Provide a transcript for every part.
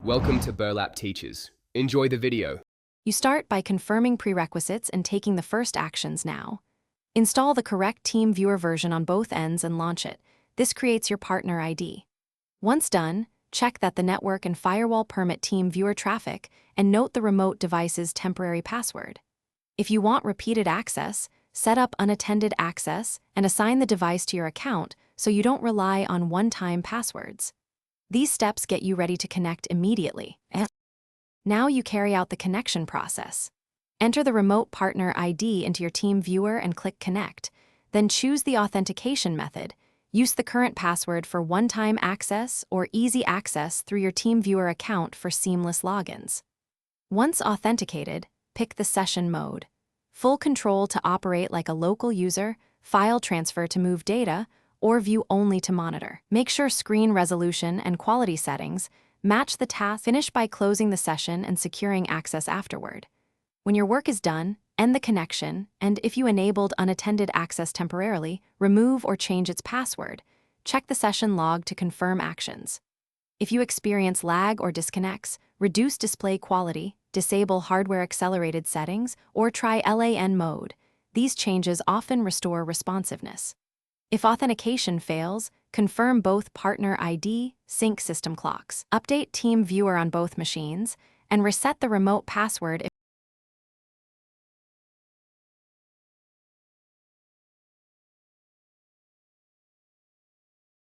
Welcome to Burlap Teachers. Enjoy the video. You start by confirming prerequisites and taking the first actions now. Install the correct Teamviewer version on both ends and launch it. This creates your partner ID. Once done, check that the network and firewall permit Teamviewer traffic and note the remote device's temporary password. If you want repeated access, set up unattended access and assign the device to your account so you don't rely on one-time passwords. These steps get you ready to connect immediately. Now you carry out the connection process. Enter the remote partner ID into your Teamviewer and click Connect. Then choose the authentication method. Use the current password for one-time access or easy access through your Teamviewer account for seamless logins. Once authenticated, pick the session mode. Full control to operate like a local user, file transfer to move data, or view only to monitor. Make sure screen resolution and quality settings match the task. Finish by closing the session and securing access afterward. When your work is done, end the connection, and if you enabled unattended access temporarily, remove or change its password. Check the session log to confirm actions. If you experience lag or disconnects, reduce display quality, disable hardware-accelerated settings, or try LAN mode. These changes often restore responsiveness. If authentication fails, confirm both partner ID, sync system clocks. Update Teamviewer on both machines, and reset the remote password if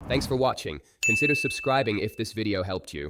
Thanks for watching. Consider subscribing if this video helped you.